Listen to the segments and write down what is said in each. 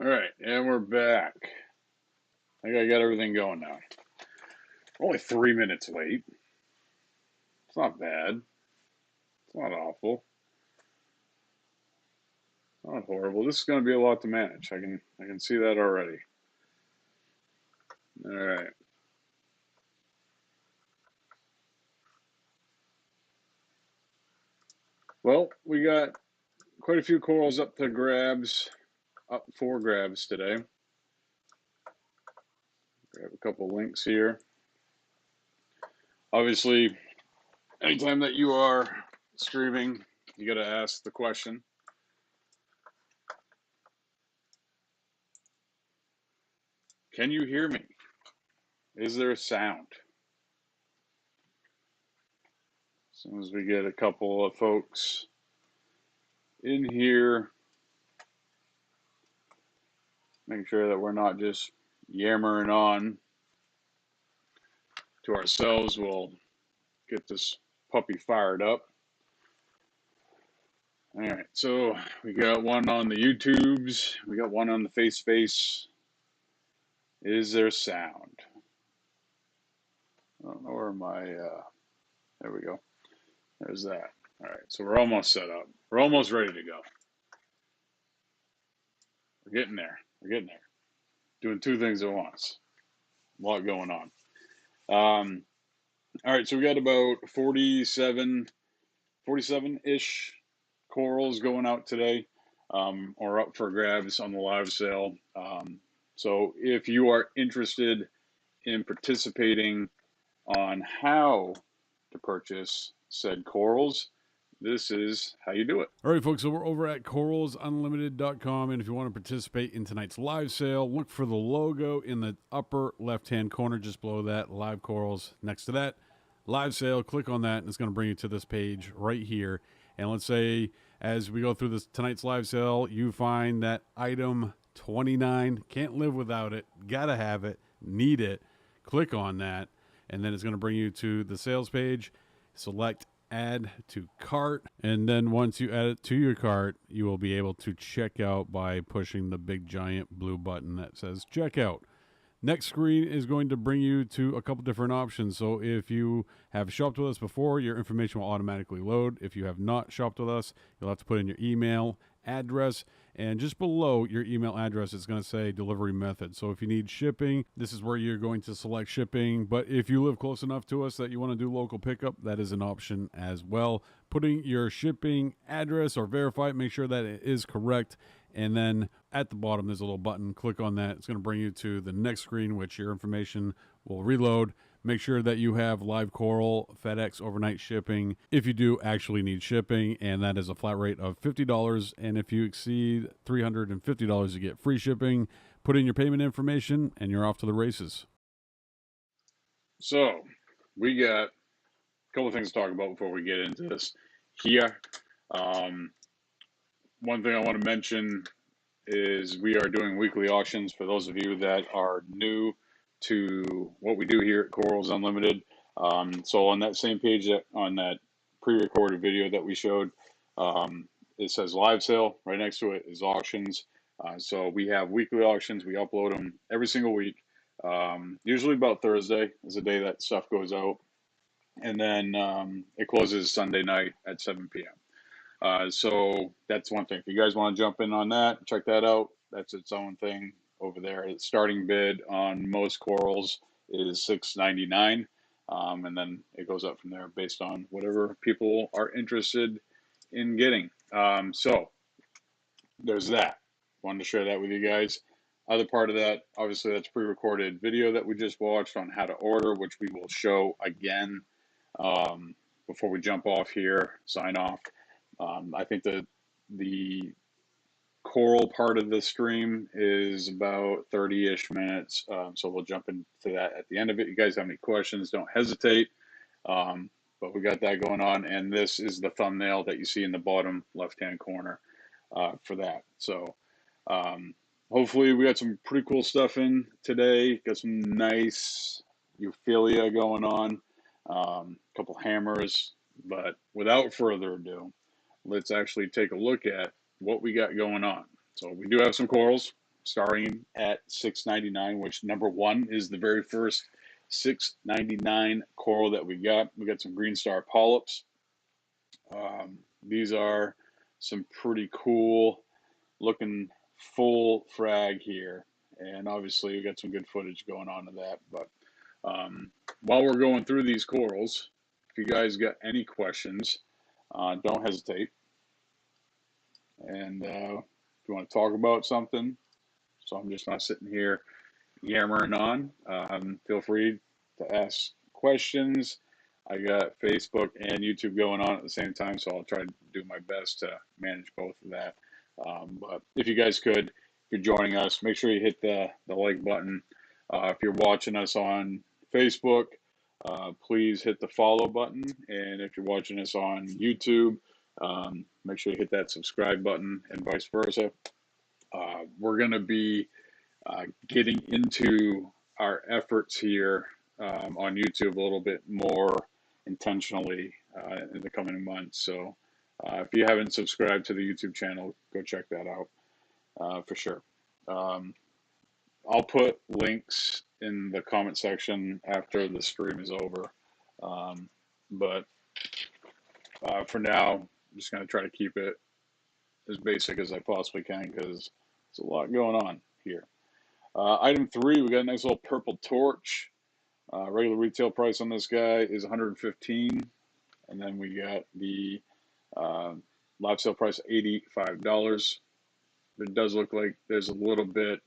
All right, and we're back. I think I got everything going now. We're only 3 minutes late. It's not bad. It's not awful. It's not horrible. This is going to be a lot to manage. I can see that already. All right. Well, we got quite a few corals up for grabs today. Grab a couple links here. Obviously, anytime that you are streaming, you got to ask the question. Can you hear me? Is there a sound? As soon as we get a couple of folks in here, make sure that we're not just yammering on to ourselves. We'll get this puppy fired up. All right, so we got one on the YouTubes, we got one on the face space. Is there sound? I don't know where my, there we go. There's that. All right, so we're almost set up. We're almost ready to go. We're getting there. We're getting there. Doing two things at once. A lot going on. All right, so we got about 47-ish corals going out today, or up for grabs on the live sale. So if you are interested in participating on how to purchase said corals, this is how you do it. All right, folks, so we're over at coralsunlimited.com, and if you want to participate in tonight's live sale, look for the logo in the upper left-hand corner just below that, Live Corals. Next to that, live sale, click on that, and it's going to bring you to this page right here. And let's say as we go through this tonight's live sale, you find that item 29, can't live without it, gotta have it, need it. Click on that, and then it's going to bring you to the sales page. Select add to cart, and then once you add it to your cart, you will be able to check out by pushing the big giant blue button that says checkout. Next screen is going to bring you to a couple different options. So if you have shopped with us before, your information will automatically load. If you have not shopped with us, you'll have to put in your email address, and just below your email address it's going to say delivery method. So if you need shipping, this is where you're going to select shipping. But if you live close enough to us that you want to do local pickup, that is an option as well. Putting your shipping address or verify it, make sure that it is correct, and then at the bottom there's a little button. Click on that. It's going to bring you to the next screen, which your information will reload. Make sure that you have live coral, FedEx overnight shipping if you do actually need shipping, and that is a flat rate of $50. And if you exceed $350, you get free shipping. Put in your payment information, and you're off to the races. So we got a couple of things to talk about before we get into this here. One thing I want to mention is we are doing weekly auctions for those of you that are new to what we do here at Corals Unlimited. So on that same page, on that pre-recorded video that we showed, it says live sale. Right next to it is auctions. So we have weekly auctions. We upload them every single week. Usually about Thursday is the day that stuff goes out. And then it closes Sunday night at 7 p.m. So that's one thing. If you guys want to jump in on that, check that out. That's its own thing over there. The starting bid on most corals is $6.99, and then it goes up from there based on whatever people are interested in getting. So there's that. Wanted to share that with you guys. Other part of that, obviously, that's pre-recorded video that we just watched on how to order, which we will show again before we jump off here, sign off. I think the coral part of the stream is about 30-ish minutes, so we'll jump into that at the end of it. You guys have any questions, don't hesitate. But we got that going on, and this is the thumbnail that you see in the bottom left-hand corner for that. So hopefully we got some pretty cool stuff in today. Got some nice Euphyllia going on, a couple hammers. But without further ado, let's actually take a look at what we got going on. So we do have some corals. starting at $6.99, which number one is the very first $6.99 coral that we got. We got some green star polyps. These are some pretty cool looking full frag here, and obviously we got some good footage going on to that. But while we're going through these corals, if you guys got any questions, don't hesitate. And if you want to talk about something, so I'm just not sitting here yammering on, feel free to ask questions. I got Facebook and YouTube going on at the same time, so I'll try to do my best to manage both of that. But if you guys could, if you're joining us, make sure you hit the like button. If you're watching us on Facebook, please hit the follow button. And if you're watching us on YouTube, make sure you hit that subscribe button and vice versa. We're going to be getting into our efforts here on YouTube a little bit more intentionally in the coming months. So if you haven't subscribed to the YouTube channel, go check that out for sure. I'll put links in the comment section after the stream is over. But for now, I'm just going to try to keep it as basic as I possibly can because there's a lot going on here. Item 3, we got a nice little purple torch. Regular retail price on this guy is $115, and then we got the live sale price $85. It does look like there's a little bit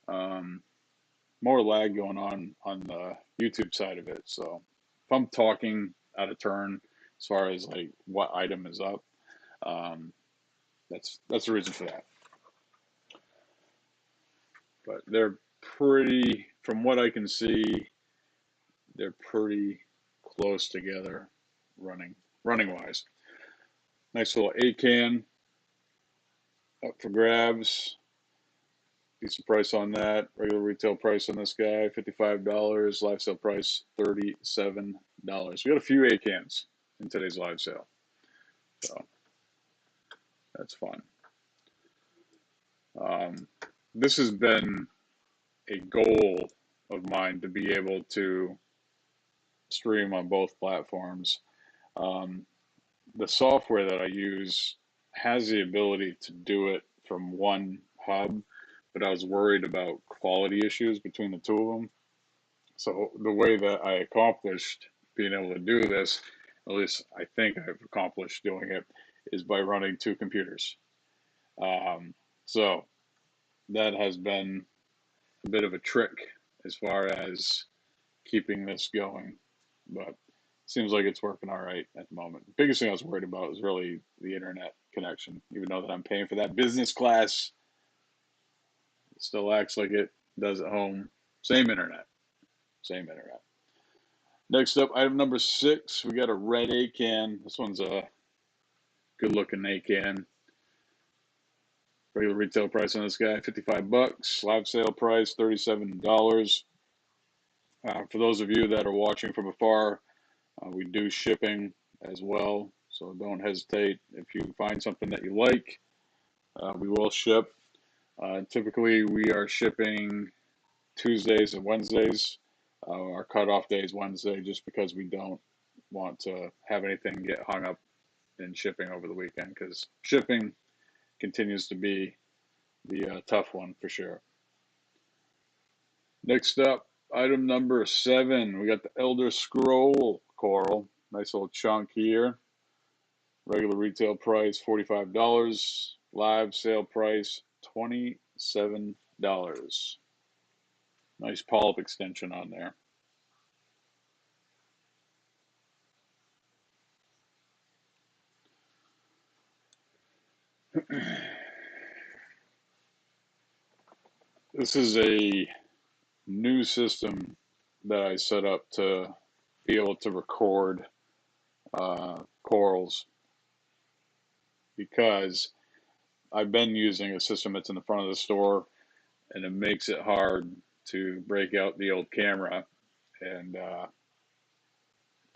more lag going on the YouTube side of it. So if I'm talking out of turn as far as like what item is up, that's the reason for that. But they're pretty, from what I can see, they're pretty close together running wise. Nice little ACAN up for grabs. Decent price on that. Regular retail price on this guy, $55. Live sale price, $37. We got a few ACANs in today's live sale. So that's fun. This has been a goal of mine to be able to stream on both platforms. The software that I use has the ability to do it from one hub, but I was worried about quality issues between the two of them. So the way that I accomplished being able to do this, at least I think I've accomplished doing it, is by running two computers. So that has been a bit of a trick as far as keeping this going, but seems like it's working all right at the moment. The biggest thing I was worried about was really the internet connection. Even though that I'm paying for that business class, it still acts like it does at home. Same internet. Next up, item number 6, we got a red ACAN. This one's a good looking ACAN. Regular retail price on this guy, $55. Live sale price, $37. For those of you that are watching from afar, we do shipping as well, so don't hesitate. If you find something that you like, we will ship. Typically, we are shipping Tuesdays and Wednesdays. Our cutoff day is Wednesday just because we don't want to have anything get hung up in shipping over the weekend because shipping continues to be the tough one for sure. Next up, item number 7, we got the Elder Scroll coral. Nice little chunk here. Regular retail price $45. Live sale price $27. Nice polyp extension on there. This is a new system that I set up to be able to record corals because I've been using a system that's in the front of the store and it makes it hard to break out the old camera and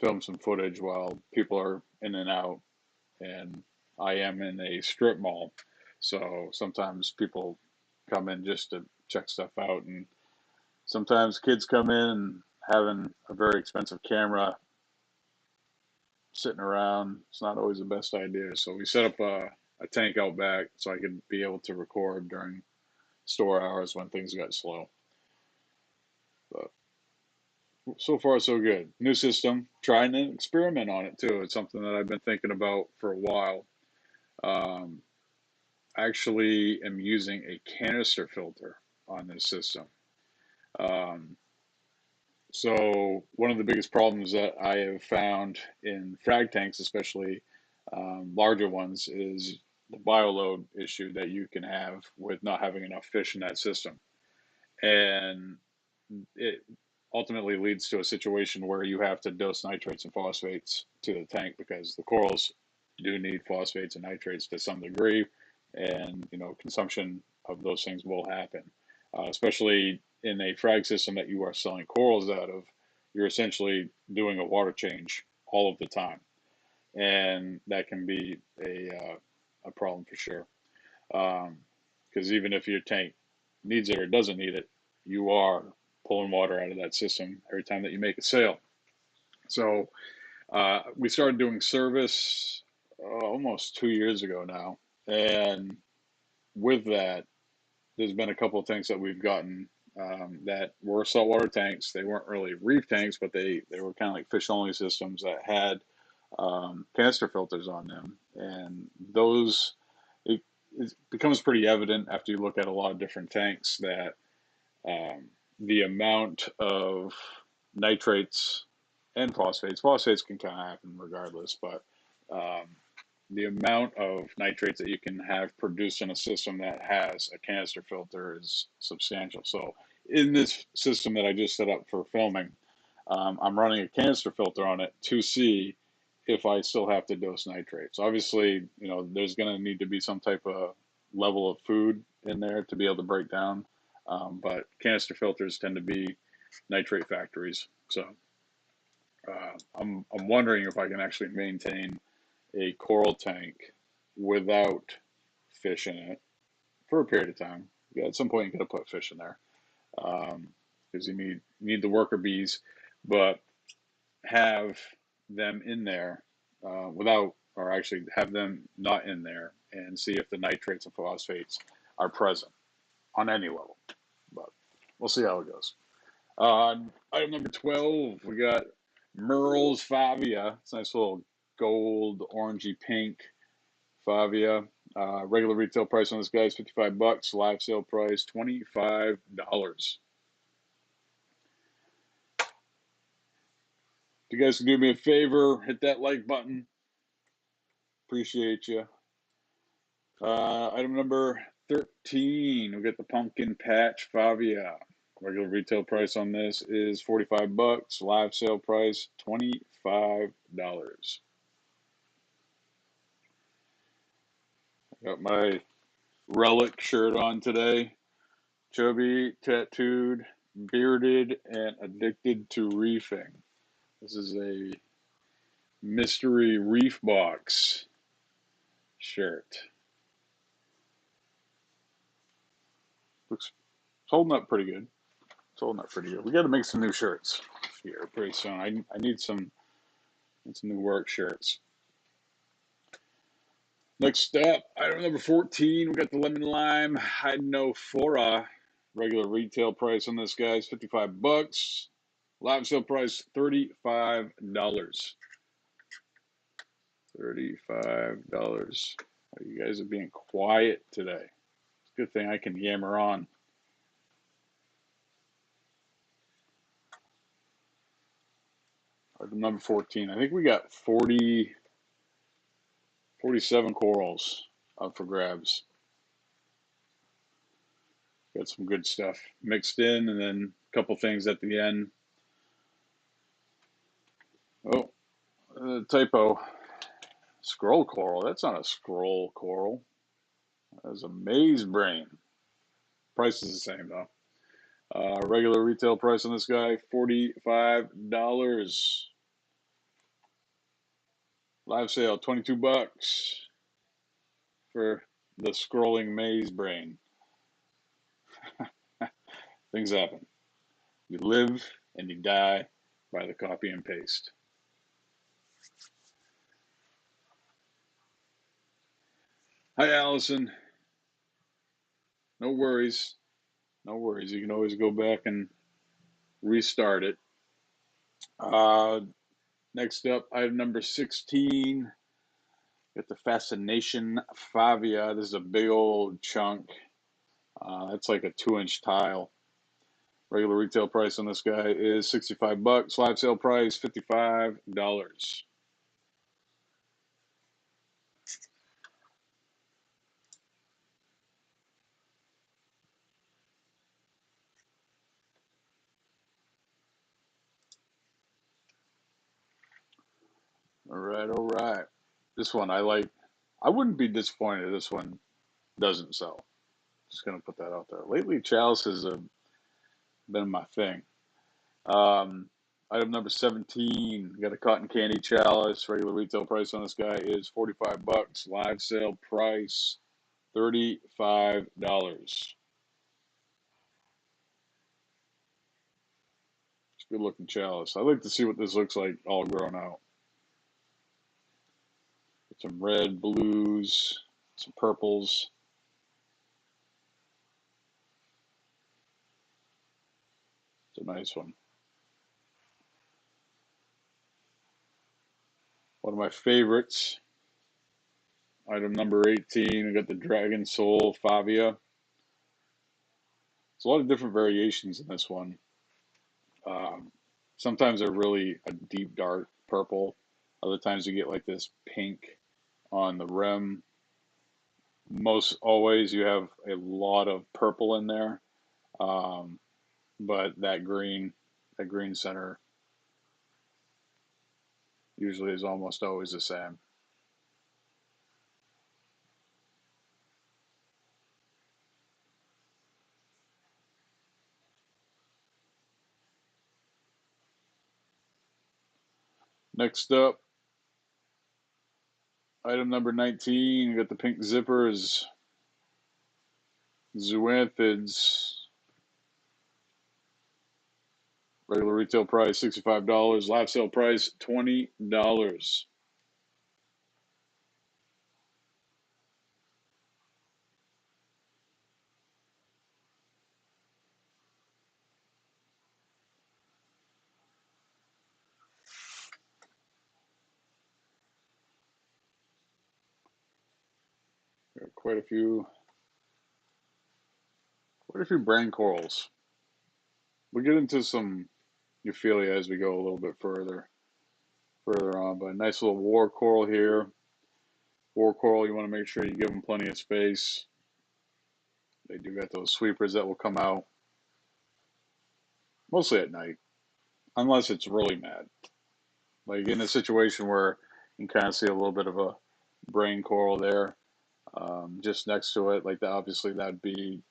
film some footage while people are in and out. And I am in a strip mall, so sometimes people come in just to check stuff out. And sometimes kids come in and having a very expensive camera sitting around, it's not always the best idea. So we set up a tank out back so I could be able to record during store hours when things got slow. But so far, so good. New system, trying to experiment on it too. It's something that I've been thinking about for a while. Um, Actually am using a canister filter on this system. Um, so one of the biggest problems that I have found in frag tanks, especially larger ones, is the bioload issue that you can have with not having enough fish in that system. And it ultimately leads to a situation where you have to dose nitrates and phosphates to the tank because the corals do need phosphates and nitrates to some degree, and consumption of those things will happen, especially in a frag system that you are selling corals out of. You're essentially doing a water change all of the time, and that can be a problem for sure. Because even if your tank needs it or doesn't need it, you are pulling water out of that system every time that you make a sale. So we started doing service almost 2 years ago now, and with that, there's been a couple of tanks that we've gotten that were saltwater tanks. They weren't really reef tanks, but they were kind of like fish only systems that had canister filters on them, and those it, it becomes pretty evident after you look at a lot of different tanks that um, the amount of nitrates and phosphates can kind of happen regardless, but um, the amount of nitrates that you can have produced in a system that has a canister filter is substantial. So in this system that I just set up for filming, I'm running a canister filter on it to see if I still have to dose nitrates. Obviously, there's going to need to be some type of level of food in there to be able to break down. But canister filters tend to be nitrate factories. So I'm wondering if I can actually maintain a coral tank without fish in it for a period of time. Yeah, at some point you got to put fish in there because you need the worker bees, but have them in there without, or actually have them not in there, and see if the nitrates and phosphates are present on any level. But we'll see how it goes. Item number 12, we got Merle's Favia. It's a nice little gold, orangey pink Favia. Regular retail price on this guy is $55. Live sale price $25. If you guys can do me a favor, hit that like button. Appreciate you. Item number 13, we got the Pumpkin Patch Favia. Regular retail price on this is $45. Live sale price $25. Got my relic shirt on today. Chubby, tattooed, bearded, and addicted to reefing. This is a mystery reef box shirt. Looks it's holding up pretty good. It's holding up pretty good. We got to make some new shirts here pretty soon. I need some new work shirts. Next up, item number 14, we got the lemon lime Hydrophora. Regular retail price on this guy is $55. Live sale price $35. $35. You guys are being quiet today. It's a good thing I can yammer on. Item number 14. I think we got 47 corals up for grabs. Got some good stuff mixed in, and then a couple things at the end. Oh, typo. Scroll coral. That's not a scroll coral. That's a maze brain. Price is the same though. Regular retail price on this guy $45. Live sale $22 for the scrolling maze brain. Things happen. You live and you die by the copy and paste. Hi, Allison. No worries. No worries. You can always go back and restart it. Uh, Next up, item number 16. Got the Fascination Favia. This is a big old chunk. That's like a 2-inch tile. Regular retail price on this guy is $65. Live sale price $55. All right, all right. This one I like. I wouldn't be disappointed if this one doesn't sell. Just gonna put that out there. Lately, Chalice has been my thing. Um, Item number 17. Got a cotton candy chalice. Regular retail price on this guy is $45. Live sale price $35. It's a good looking chalice. I'd like to see what this looks like all grown out. Some red, blues, some purples. It's a nice one. One of my favorites. Item number 18. We got the Dragon Soul Favia. There's a lot of different variations in this one. Um, Sometimes they're really a deep dark purple. Other times you get like this pink on the rim. Most always you have a lot of purple in there, um, but that green center usually is almost always the same. Next up, item number 19. You got the pink zippers, zoanthids. Regular retail price $65. Live sale price $20. Got quite a few brain corals. We'll get into some Euphilia as we go a little bit further on. But a nice little war coral here. War coral, you want to make sure you give them plenty of space. They do got those sweepers that will come out mostly at night, unless it's really mad. Like in a situation where you can kind of see a little bit of a brain coral there, just next to it. Like that, obviously that'd be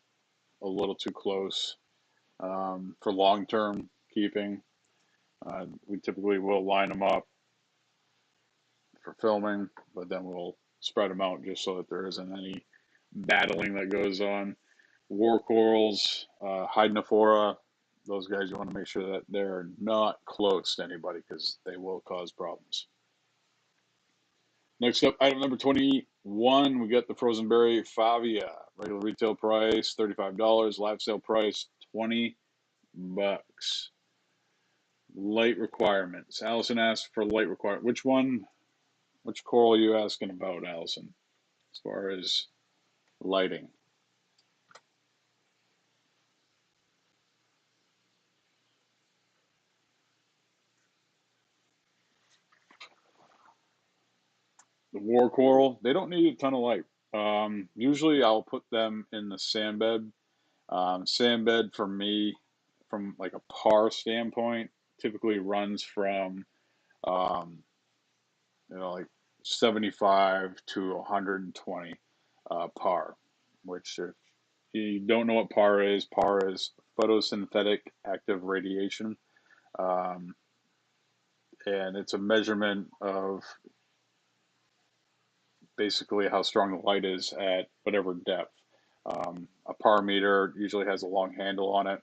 a little too close for long term keeping. We typically will line them up for filming, but then we'll spread them out just so that there isn't any battling that goes on. War corals, hydnophora, those guys you want to make sure that they're not close to anybody because they will cause problems. Next up, item number 21, we got the frozen berry Favia. Regular retail price $35, live sale price $20. Light requirements. Allison asked for light requirement. Which coral are you asking about, Allison, as far as lighting? The war coral, they don't need a ton of light. Usually I'll put them in the sand bed. Sand bed for me, from like a par standpoint, typically runs from um, like 75 to 120 par, which if you don't know what par is photosynthetic active radiation. Um, and it's a measurement of basically how strong the light is at whatever depth. A par meter usually has a long handle on it,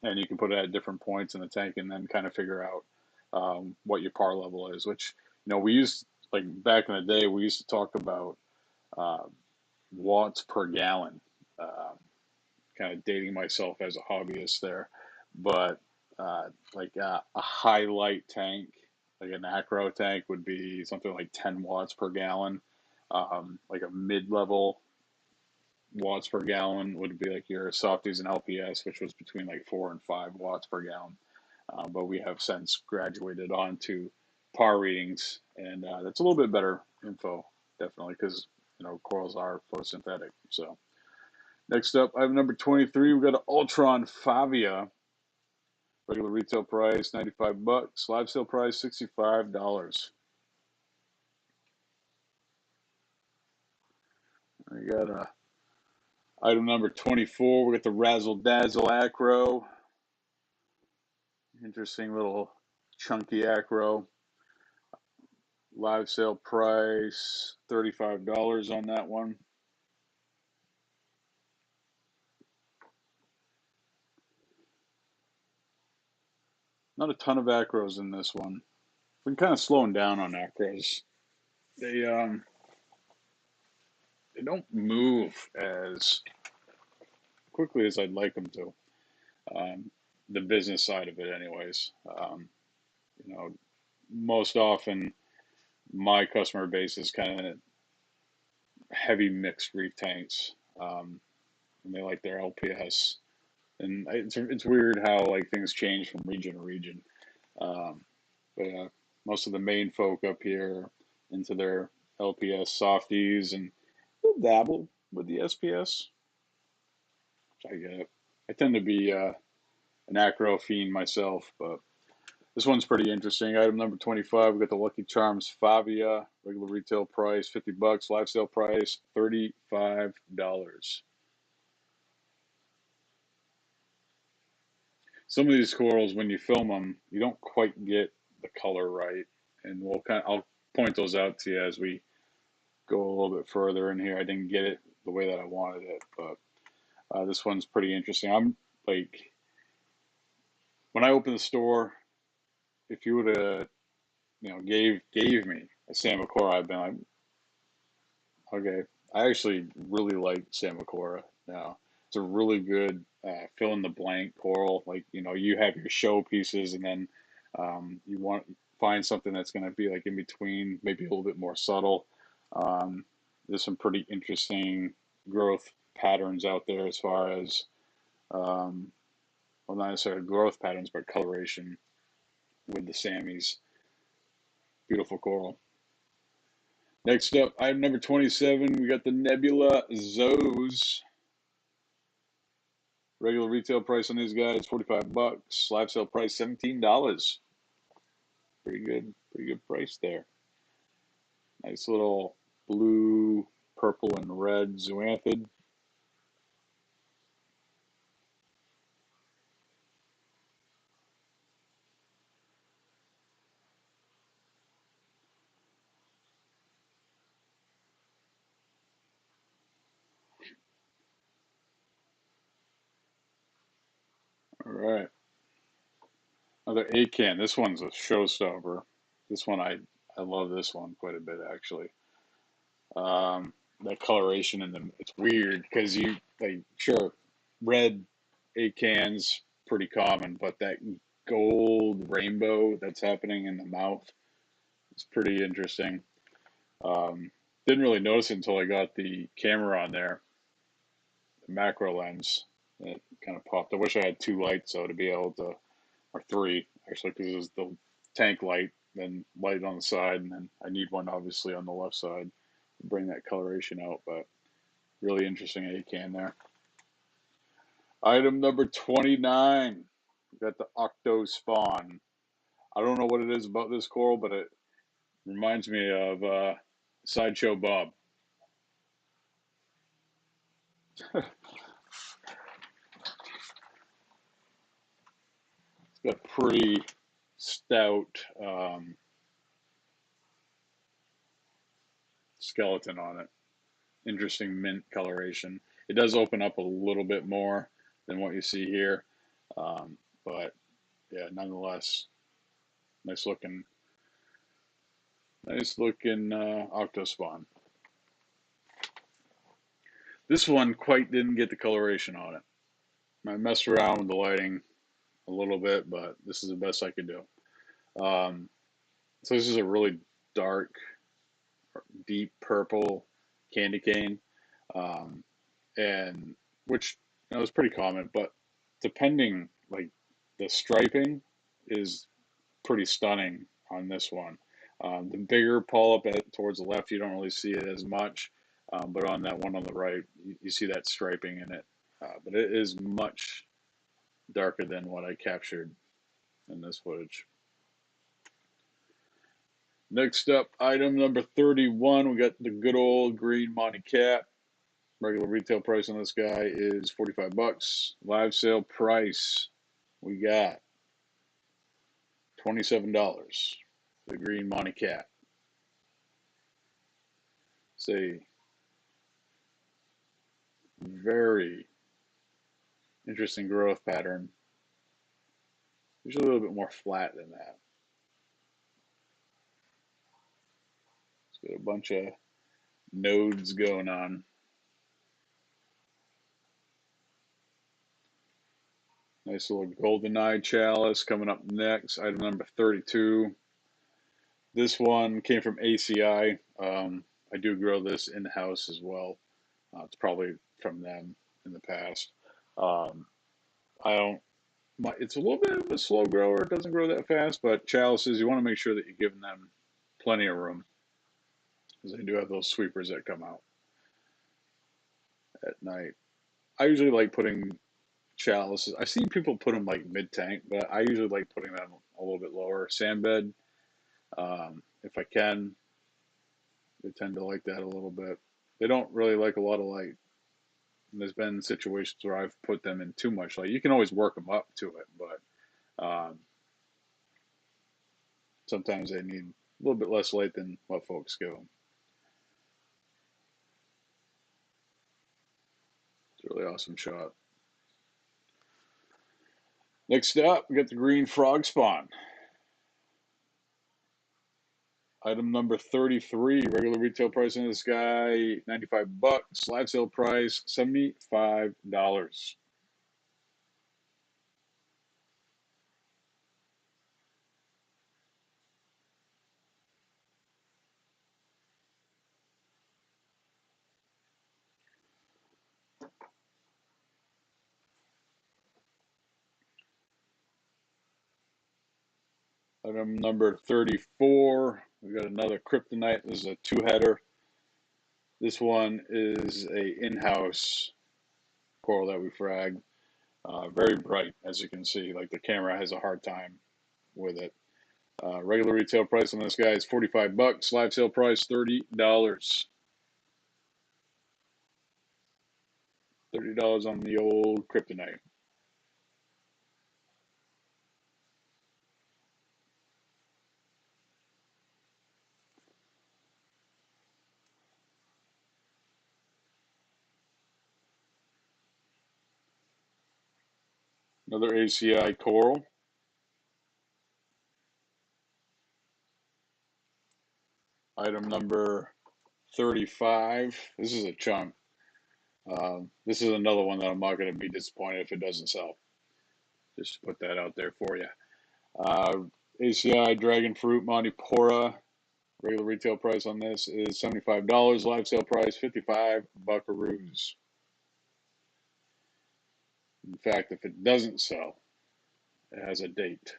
and you can put it at different points in the tank and then kind of figure out what your par level is. Which, we used, like back in the day, we used to talk about uh, watts per gallon. Uh, Kind of dating myself as a hobbyist there, but like a highlight tank, like an acro tank, would be something like 10 watts per gallon. Like a mid-level watts per gallon would be like your softies and LPS, which was between like 4 and 5 watts per gallon. But we have since graduated on to par readings, and that's a little bit better info, definitely, because corals are photosynthetic. So next up, I have number 23. We got an Ultron Favia. Regular retail price $95. Live sale price $65. I got item number 24. We got the Razzle Dazzle Acro. Interesting little chunky acro. Live sale price $35 on that one. Not a ton of acros in this one. Been kind of slowing down on acros. They don't move as quickly as I'd like them to. Um, the business side of it, anyways. You know, Most often my customer base is kind of heavy mixed reef tanks, and they like their LPS. And it's weird how like things change from region to region. Um, but most of the main folk up here into their LPS softies, and they'll dabble with the SPS, which I get. I tend to be an acro fiend myself, but this one's pretty interesting. Item number 25, we got the Lucky Charms Favia, regular retail price $50, live sale price $35. Some of these corals, when you film them, you don't quite get the color right, and I'll point those out to you as we go a little bit further in here. I didn't get it the way that I wanted it, but this one's pretty interesting. I'm like, when I opened the store, if you would have, gave me a Samacora, I'd been like, okay. I actually really like Samacora now. It's a really good fill in the blank coral. Like, you have your show pieces, and then you want find something that's going to be like in between, maybe a little bit more subtle. Um, there's some pretty interesting growth patterns out there as far as, um, well, not necessarily growth patterns, but coloration with the Sammys. Beautiful coral. Next up, item number 27, we got the Nebula Zoes. Regular retail price on these guys, $45. Live sale price, $17. Pretty good price there. Nice little blue, purple, and red zoanthid. All right. Another acan. This one's a showstopper. This one, I love this one quite a bit, actually. That coloration in them, it's weird because sure, red acans, pretty common, but that gold rainbow that's happening in the mouth, it's pretty interesting. Um, didn't really notice it until I got the camera on there, the macro lens. It kind of popped. I wish I had two lights though to be able to, or three actually, because it was the tank light, then light on the side, and then I need one obviously on the left side to bring that coloration out. But really interesting ACAN there. Item number 29. We got the Octo Spawn. I don't know what it is about this coral, but it reminds me of Sideshow Bob. It's got pretty stout skeleton on it. Interesting mint coloration. It does open up a little bit more than what you see here, but yeah, nonetheless, nice looking, Octospawn. This one quite didn't get the coloration on it. I messed around with the lighting a little bit, but this is the best I could do. So this is a really dark, deep purple candy cane, um, and which was pretty common. But depending, like the striping is pretty stunning on this one. The bigger polyp towards the left, you don't really see it as much, but on that one on the right, you see that striping in it. But it is much darker than what I captured in this footage. Next up, item number 31, we got the good old green Monty Cat. Regular retail price on this guy is 45 bucks. Live sale price, we got $27. The green Monty Cat. It's a very interesting growth pattern. Usually a little bit more flat than that. It's got a bunch of nodes going on. Nice little GoldenEye chalice coming up next. Item number 32. This one came from ACI. I do grow this in the house as well. It's probably from them in the past. Um, I don't. It's a little bit of a slow grower. It doesn't grow that fast, but chalices, you want to make sure that you're giving them plenty of room because they do have those sweepers that come out at night. I usually like putting chalices. I've seen people put them like mid tank, but I usually like putting them a little bit lower. Sand bed, if I can. They tend to like that a little bit. They don't really like a lot of light. And there's been situations where I've put them in too much light. You can always work them up to it, but sometimes they need a little bit less light than what folks give them. It's a really awesome shot. Next up, we got the green frog spawn. Item number 33, regular retail price on this guy, 95 bucks. Live sale price, $75. Item number 34, we got another kryptonite. This is a two-header. This one is a in-house coral that we frag. Very bright, as you can see. Like the camera has a hard time with it. Regular retail price on this guy is 45 bucks. Live sale price $30. $30 on the old kryptonite. Another ACI coral. Item number 35. This is a chunk. This is another one that I'm not going to be disappointed if it doesn't sell. Just to put that out there for you. ACI Dragon Fruit Montipora. Regular retail price on this is $75. Live sale price 55 buckaroos. In fact, if it doesn't sell, it has a date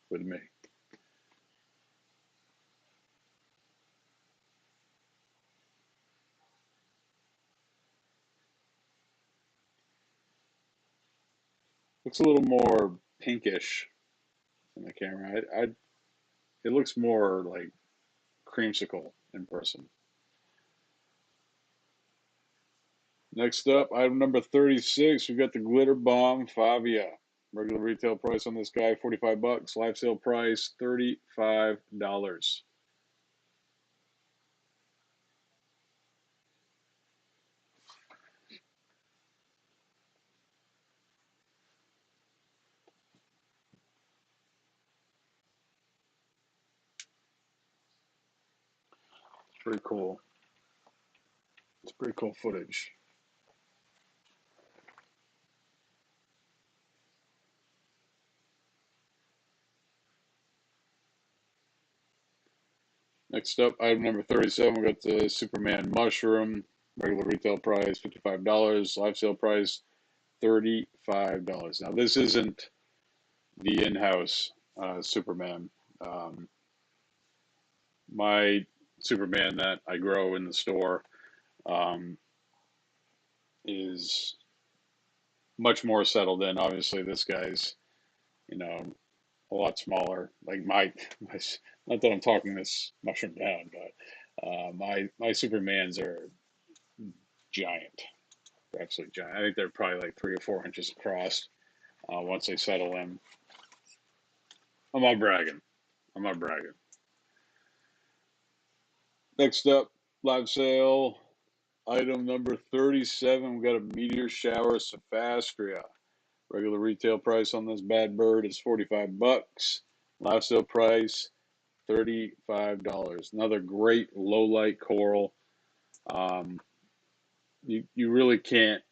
with me. Looks a little more pinkish in the camera. It looks more like creamsicle in person. Next up, item number 36, we've got the Glitter Bomb Favia. Regular retail price on this guy, 45 bucks. Live sale price, $35. Pretty cool. It's pretty cool footage. Next up, item number 37, we got the Superman Mushroom. Regular retail price $55. Live sale price $35. Now, this isn't the in-house Superman. Um, my Superman that I grow in the store um, is much more settled in. Obviously, this guy's, you know, a lot smaller. Like my not that I'm talking this mushroom down, but my Supermans are giant. They're absolutely giant. I think they're probably like 3 or 4 inches across once they settle in. I'm not bragging. I'm not bragging. Next up, live sale. Item number 37. We got a meteor shower Sophastria. Regular retail price on this bad bird is $45. Live sale price $35. Another great low light coral. Um, you really can't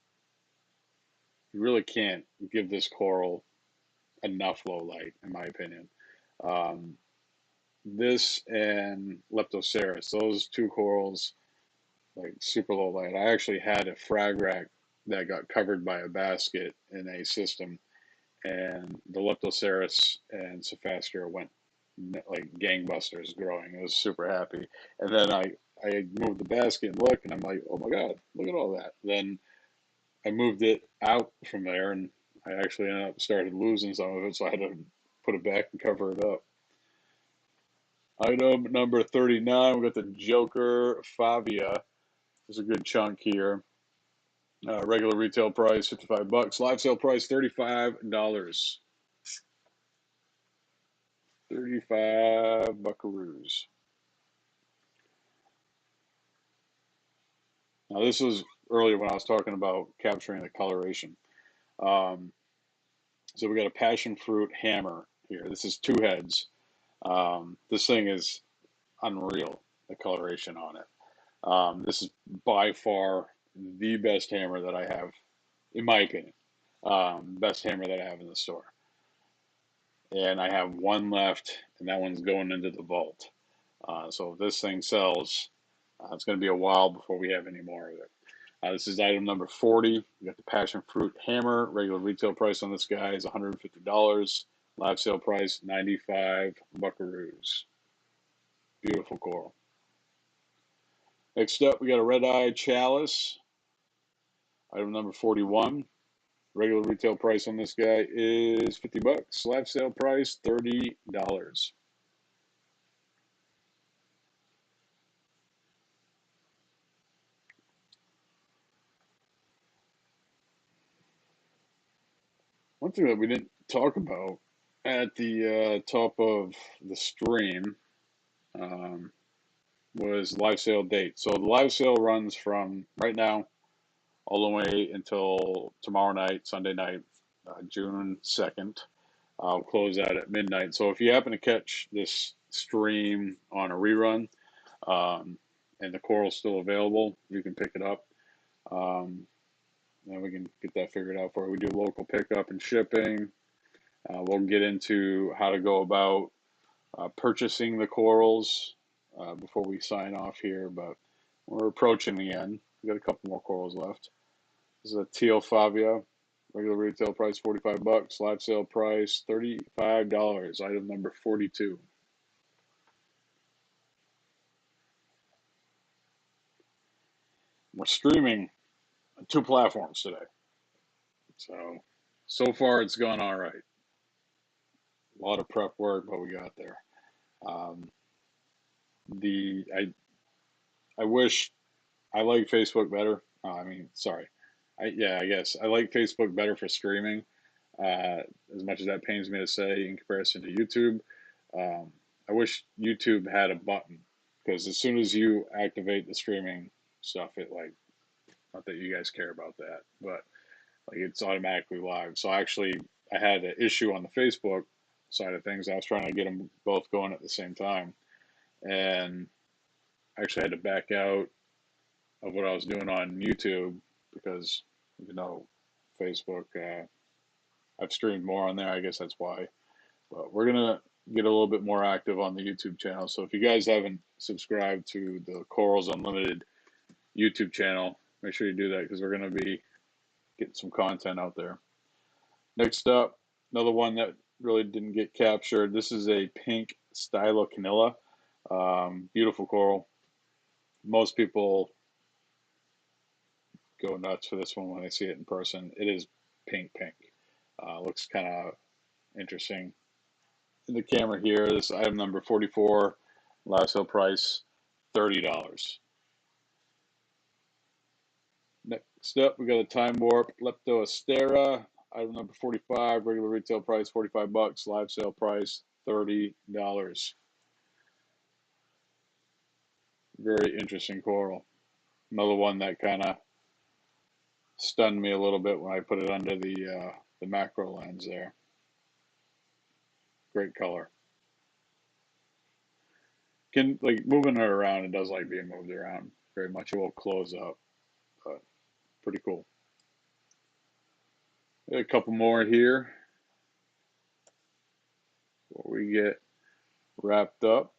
give this coral enough low light, in my opinion. Um, this and Leptoceras, those two corals, like super low light. I actually had a frag rack that got covered by a basket in a system, and the Leptoceras and Sophastria went like gangbusters growing. I was super happy. And then I moved the basket and look, and I'm like, oh my God, look at all that. Then I moved it out from there, and I actually ended up started losing some of it, so I had to put it back and cover it up. Item number 39, we got the Joker Favia. There's a good chunk here. Regular retail price $55. Live sale price $35. 35 buckaroos. Now, this was earlier when I was talking about capturing the coloration. Um, so we got a passion fruit hammer here. This is two heads. This thing is unreal, the coloration on it. This is by far the best hammer that I have, in my opinion. Best hammer that I have in the store. And I have one left, and that one's going into the vault. So if this thing sells, it's going to be a while before we have any more of it. This is item number 40. We got the passion fruit hammer. Regular retail price on this guy is $150. Live sale price 95 buckaroos. Beautiful coral. Next up, we got a red eye chalice. Item number 41. Regular retail price on this guy is $50. Live sale price $30. One thing that we didn't talk about at the top of the stream um, was live sale date. So the live sale runs from right now all the way until tomorrow night, Sunday night, June 2nd. I'll close out at midnight. So if you happen to catch this stream on a rerun um, and the coral's still available, you can pick it up. Um, and we can get that figured out for you. We do local pickup and shipping. We'll get into how to go about purchasing the corals before we sign off here, but we're approaching the end. We got a couple more corals left. This is a teal Favia. Regular retail price $45. Live sale price $35. Item number 42. We're streaming on two platforms today. So far it's gone all right. A lot of prep work, but we got there. Um, the I wish I like Facebook better. I mean, sorry. I guess I like Facebook better for streaming. As much as that pains me to say in comparison to YouTube, um, I wish YouTube had a button because as soon as you activate the streaming stuff, it like not that you guys care about that, but like it's automatically live. So actually, I had an issue on the Facebook side of things. I was trying to get them both going at the same time, and actually had to back out of what I was doing on YouTube because, Facebook, I've streamed more on there. I guess that's why. But we're going to get a little bit more active on the YouTube channel. So if you guys haven't subscribed to the Corals Unlimited YouTube channel, make sure you do that because we're going to be getting some content out there. Next up, another one that really didn't get captured. This is a pink Stylocanilla. Beautiful coral. Most people go nuts for this one when they see it in person. It is pink. Looks kind of interesting. In the camera here, this item number 44, last sale price $30. Next up, we got a Time Warp Leptoastera, item number 45, regular retail price $45, live sale price $30. Very interesting coral. Another one that kind of stunned me a little bit when I put it under the macro lens there. Great color. Moving it around, it does like being moved around very much. It will close up, but pretty cool. A couple more here before we get wrapped up.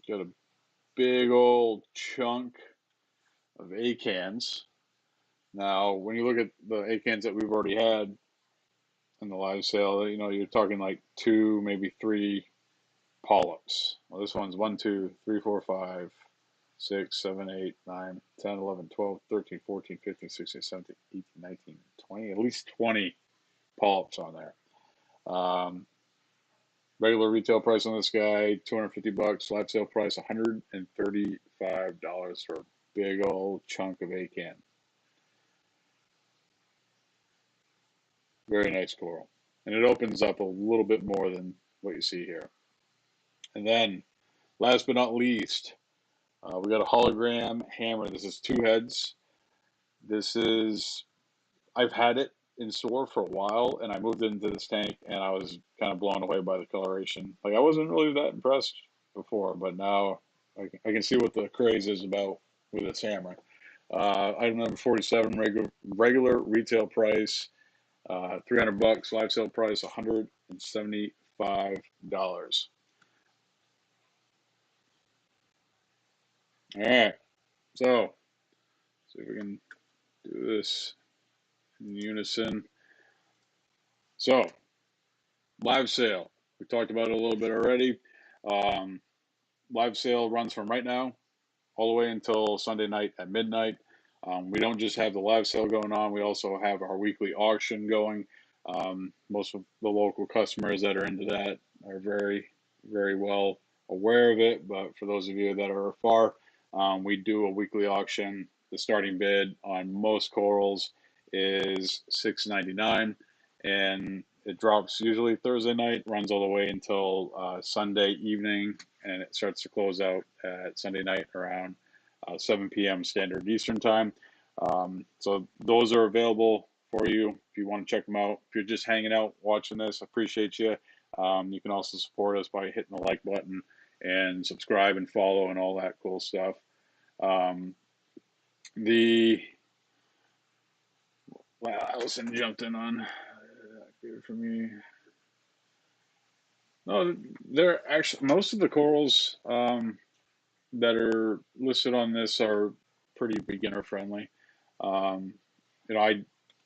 Got a big old chunk of acans. Now, when you look at the acans that we've already had in the live sale, you're talking like 2, maybe 3 polyps. Well, this one's 1, 2, 3, 4, 5, 6, 7, 8, 9, 10, 11, 12, 13, 14, 15, 16, 17, 18, 19, 20, at least 20 polyps on there. Regular retail price on this guy, $250. Live sale price, $135 for a big old chunk of acan. Very nice coral. And it opens up a little bit more than what you see here. And then, last but not least, we got a hologram hammer. This is 2 heads. I've had it in store for a while, and I moved into this tank, and I was kind of blown away by the coloration. I wasn't really that impressed before, but now I can see what the craze is about with this hammer. Item number 47, regular retail price, $300. Live sale price, $175. All right, so see if we can do this in unison. So, live sale. We talked about it a little bit already. Live sale runs from right now all the way until Sunday night at midnight. We don't just have the live sale going on, we also have our weekly auction going. Most of the local customers that are into that are very, very well aware of it. But for those of you that are far, we do a weekly auction. The starting bid on most corals is $6.99, and it drops usually Thursday night, runs all the way until Sunday evening, and it starts to close out at Sunday night around 7 p.m. Standard Eastern Time. So those are available for you if you want to check them out. If you're just hanging out watching this, I appreciate you. You can also support us by hitting the like button and subscribe and follow and all that cool stuff. Allison jumped in on for me. No, they're actually most of the corals that are listed on this are pretty beginner friendly.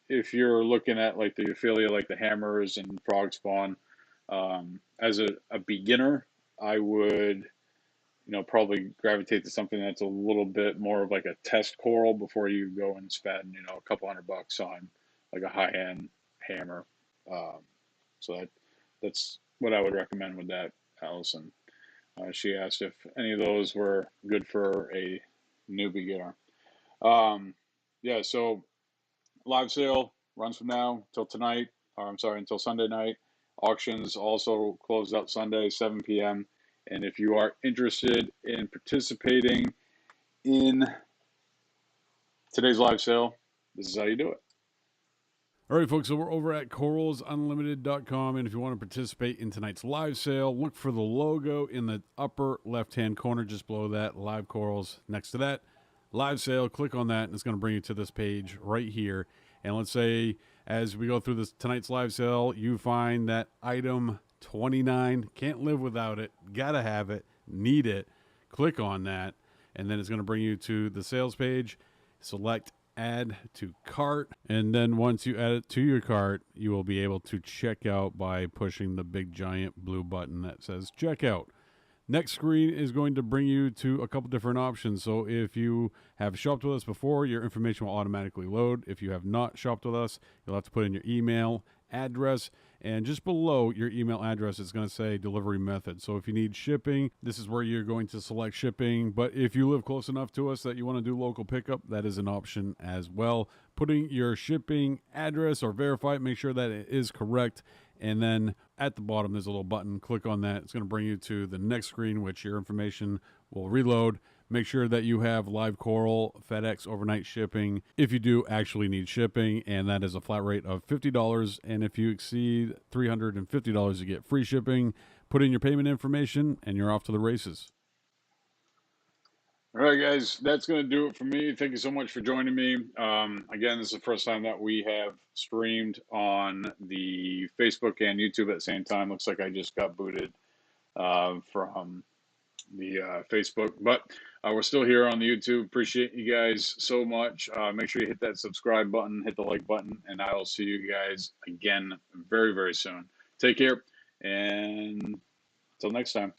If you're looking at like the Ophelia, like the hammers and frog spawn, as a beginner, I would, probably gravitate to something that's a little bit more of like a test coral before you go and spend, a couple $100 on like a high-end hammer. So that's what I would recommend with that, Allison. She asked if any of those were good for a new beginner. Yeah, so live sale runs from now till tonight, or I'm sorry, until Sunday night. Auctions also close out Sunday, 7 p.m. And if you are interested in participating in today's live sale, this is how you do it. All right, folks, so we're over at coralsunlimited.com, and if you want to participate in tonight's live sale, look for the logo in the upper left-hand corner just below that, Live Corals. Next to that, live sale, click on that, and it's going to bring you to this page right here. And let's say as we go through this tonight's live sale, you find that item 29, can't live without it, gotta have it, need it. Click on that, and then it's going to bring you to the sales page. Select add to cart, and then once you add it to your cart, you will be able to check out by pushing the big giant blue button that says checkout. Next screen is going to bring you to a couple different options. So if you have shopped with us before, your information will automatically load. If you have not shopped with us, you'll have to put in your email address, and just below your email address it's going to say delivery method. So if you need shipping, this is where you're going to select shipping. But if you live close enough to us that you want to do local pickup, that is an option as well. Putting your shipping address or verify it, make sure that it is correct, and then at the bottom there's a little button. Click on that. It's going to bring you to the next screen, which your information will reload. Make sure that you have Live Coral FedEx overnight shipping if you do actually need shipping, and that is a flat rate of $50. And if you exceed $350, you get free shipping. Put in your payment information, and you're off to the races. All right, guys, that's going to do it for me. Thank you so much for joining me. Again, this is the first time that we have streamed on the Facebook and YouTube at the same time. Looks like I just got booted from the Facebook, but we're still here on the YouTube. Appreciate you guys so much. Make sure you hit that subscribe button, hit the like button, and I will see you guys again very, very soon. Take care, and until next time.